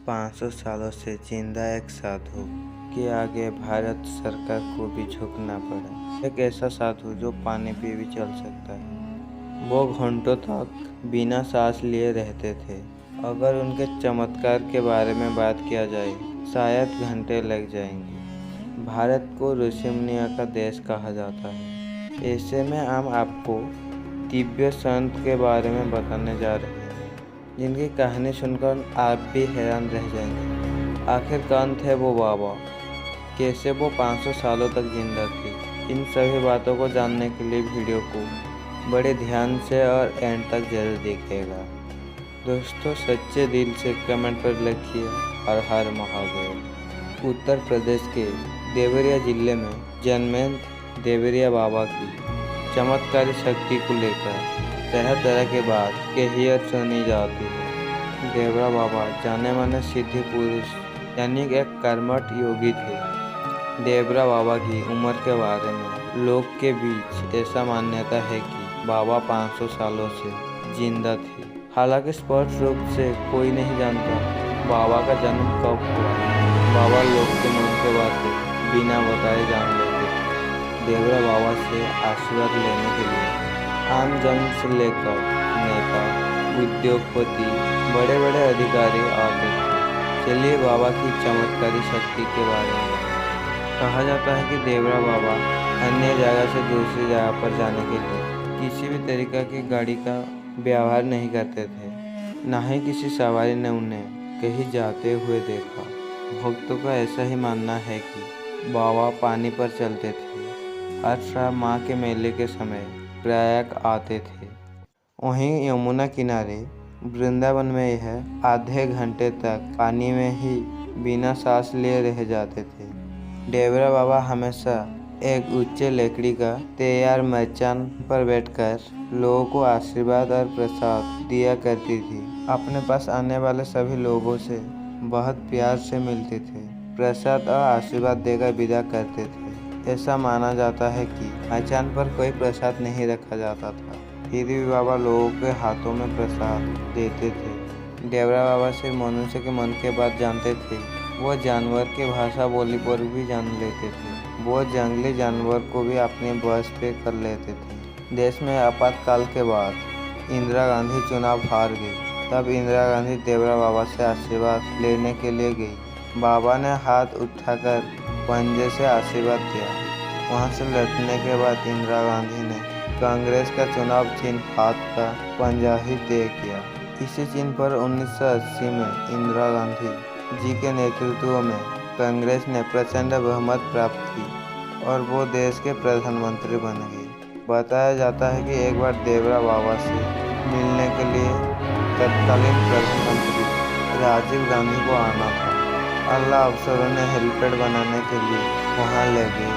500 सालों से जिंदा एक साधु के आगे भारत सरकार को भी झुकना पड़ा। एक ऐसा साधु जो पानी पे भी चल सकता है। वो घंटों तक बिना सांस लिए रहते थे। अगर उनके चमत्कार के बारे में बात किया जाए शायद घंटे लग जाएंगे। भारत को ऋषि मुनियों का देश कहा जाता है। ऐसे में हम आपको दिव्य संत के बारे में बताने जा रहे हैं जिनकी कहानी सुनकर आप भी हैरान रह जाएंगे। आखिर कौन थे वो बाबा, कैसे वो 500 सालों तक जिंदा थे। इन सभी बातों को जानने के लिए वीडियो को बड़े ध्यान से और एंड तक जरूर देखिएगा। दोस्तों, सच्चे दिल से कमेंट पर लिखिए हर हर महादेव। उत्तर प्रदेश के देवरिया जिले में जन्मे देवरिया बाबा की चमत्कारी शक्ति को लेकर तरह तरह के बात कहियत सुनी जाती है। देवरा बाबा जाने माने सिद्धि पुरुष यानी एक कर्मठ योगी थे। देवरा बाबा की उम्र के बारे में लोग के बीच ऐसा मान्यता है कि बाबा 500 सालों से जिंदा थे। हालांकि स्पष्ट रूप से कोई नहीं जानता बाबा का जन्म कब हुआ। बाबा लोग के मन के बातें बिना बताए जान लेते थे। देवरा बाबा से आशीर्वाद लेने के लिए आम जन से लेकर नेता, उद्योगपति, बड़े बड़े अधिकारी आते थे। चलिए बाबा की चमत्कारी शक्ति के बारे में। कहा जाता है कि देवरा बाबा अन्य जगह से दूसरी जगह पर जाने के लिए किसी भी तरीका की गाड़ी का व्यवहार नहीं करते थे। न ही किसी सवारी ने उन्हें कहीं जाते हुए देखा। भक्तों का ऐसा ही मानना है कि बाबा पानी पर चलते थे। हर साल माँ के मेले के समय प्रयाग आते थे। वहीं यमुना किनारे वृंदावन में यह आधे घंटे तक पानी में ही बिना सांस लिए रह जाते थे। देवरा बाबा हमेशा एक ऊंचे लकड़ी का तैयार मैचान पर बैठकर लोगों को आशीर्वाद और प्रसाद दिया करती थी। अपने पास आने वाले सभी लोगों से बहुत प्यार से मिलते थे, प्रसाद और आशीर्वाद देकर विदा करते थे। ऐसा माना जाता है कि मैचान पर कोई प्रसाद नहीं रखा जाता था, फिर भी बाबा लोगों के हाथों में प्रसाद देते थे। देवरा बाबा सिर्फ मनुष्य के मन के बात जानते थे, वो जानवर की भाषा बोली पर भी जान लेते थे। वो जंगली जानवर को भी अपने बस पे कर लेते थे। देश में आपातकाल के बाद इंदिरा गांधी चुनाव हार गई। तब इंदिरा गांधी देवरा बाबा से आशीर्वाद लेने के लिए गई। बाबा ने हाथ उठाकर पंजे से आशीर्वाद दिया। वहां से लौटने के बाद इंदिरा गांधी ने कांग्रेस का चुनाव चिन्ह हाथ का पंजा ही तय किया। इसी चिन्ह पर 1980 में इंदिरा गांधी जी के नेतृत्व में कांग्रेस ने प्रचंड बहुमत प्राप्त की और वो देश के प्रधानमंत्री बन गए। बताया जाता है कि एक बार देवरा बाबा से मिलने के लिए तत्कालीन प्रधानमंत्री राजीव गांधी को आना था। अल्लाह अफसरों ने हेलीपैड बनाने के लिए वहां लगे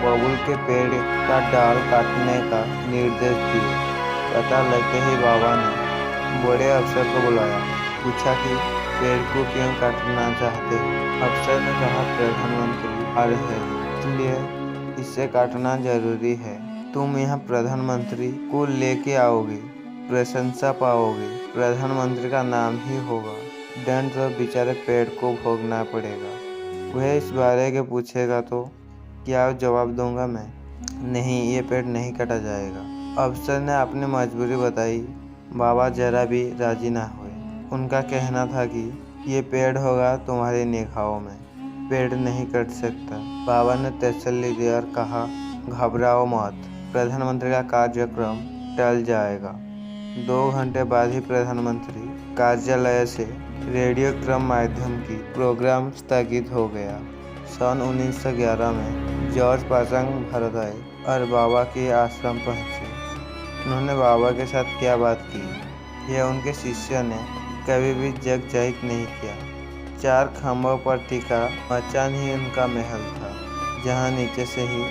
बबुल के पेड़ का डाल काटने का निर्देश दिए। पता लगते ही बाबा ने बड़े अफसर को बुलाया, पूछा कि पेड़ को क्यों काटना चाहते हो। अफसर ने कहा प्रधानमंत्री आ रहे हैं, इसलिए इसे काटना जरूरी है। तुम यहाँ प्रधानमंत्री को लेके आओगे, प्रशंसा पाओगे, प्रधानमंत्री का नाम ही होगा, दंड तो बेचारे पेड़ को भोगना पड़ेगा। वह इस बारे के पूछेगा तो क्या जवाब दूंगा मैं? नहीं, ये पेड़ नहीं काटा जाएगा। अफसर ने अपनी मजबूरी बताई। बाबा जरा भी राजी ना हुए। उनका कहना था कि ये पेड़ होगा तुम्हारी निगाहों में, पेड़ नहीं कट सकता। बाबा ने तसल्ली दी और कहा घबराओ मत, प्रधानमंत्री का कार्यक्रम टल जाएगा। 2 घंटे बाद ही प्रधानमंत्री कार्यालय से रेडियो क्रम माध्यम की प्रोग्राम स्थगित हो गया। सन 1911 में जॉर्ज पासंग भारत आए और बाबा के आश्रम पहुंचे। उन्होंने बाबा के साथ क्या बात की, यह उनके शिष्य ने कभी भी जगजाहिर नहीं किया। 4 खंभों पर टिका मचान ही उनका महल था, जहां नीचे से ही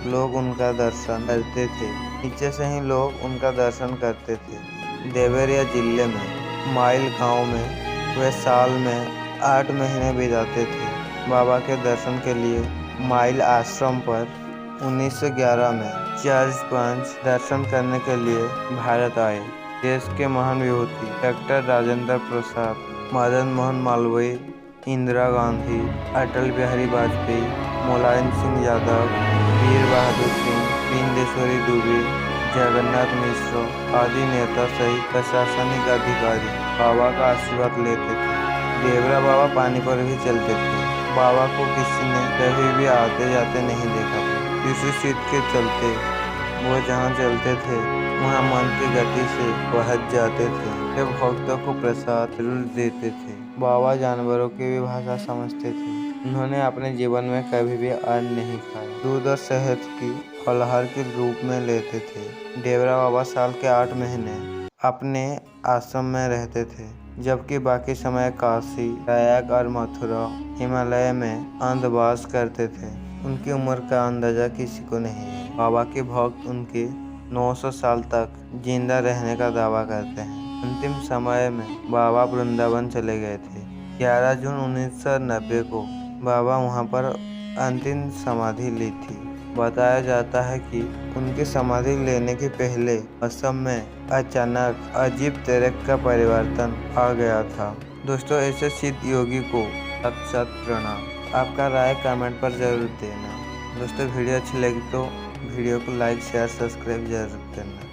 लोग उनका दर्शन करते थे। देवरिया जिले में माइल गांव में वे साल में 8 महीने बिताते थे। बाबा के दर्शन के लिए माइल आश्रम पर 1911 में जॉर्ज पंच दर्शन करने के लिए भारत आए। देश के महान विभूति डॉक्टर राजेंद्र प्रसाद मदन मोहन मालवीय, इंदिरा गांधी, अटल बिहारी वाजपेयी, मुलायम सिंह यादव, वीर बहादुर सिंह, बिंदेश्वरी दुबे, जगन्नाथ मिश्र आदि नेता सहित प्रशासनिक अधिकारी बाबा का आशीर्वाद लेते थे। देवरा बाबा पानी पर भी चलते थे। बाबा को किसी ने कभी भी आते जाते नहीं देखा था। किसी सीट के चलते वो जहाँ चलते थे वहाँ मन की गति से बहक जाते थे। वे भक्तों को प्रसाद जरूर देते थे। बाबा जानवरों की भी भाषा समझते थे। उन्होंने अपने जीवन में कभी भी अन्न नहीं खाया। दूध और शहद की फलाहार के रूप में लेते थे। देवरा बाबा साल के 8 महीने अपने आश्रम में रहते थे, जबकि बाकी समय काशी, प्रयाग और मथुरा हिमालय में अंधवास करते थे। उनकी उम्र का अंदाजा किसी को नहीं है। बाबा के भक्त उनके 900 साल तक जिंदा रहने का दावा करते हैं। अंतिम समय में बाबा वृंदावन चले गए थे। 11 जून 1990 को बाबा वहां पर अंतिम समाधि ली थी। बताया जाता है कि उनकी समाधि लेने के पहले असम में अचानक अजीब तरह का परिवर्तन आ गया था। दोस्तों, ऐसे सिद्ध योगी को सत प्रणाम। आपका राय कमेंट पर जरूर देना। दोस्तों, वीडियो अच्छी लगी तो वीडियो को लाइक, शेयर, सब्सक्राइब जरूर करना।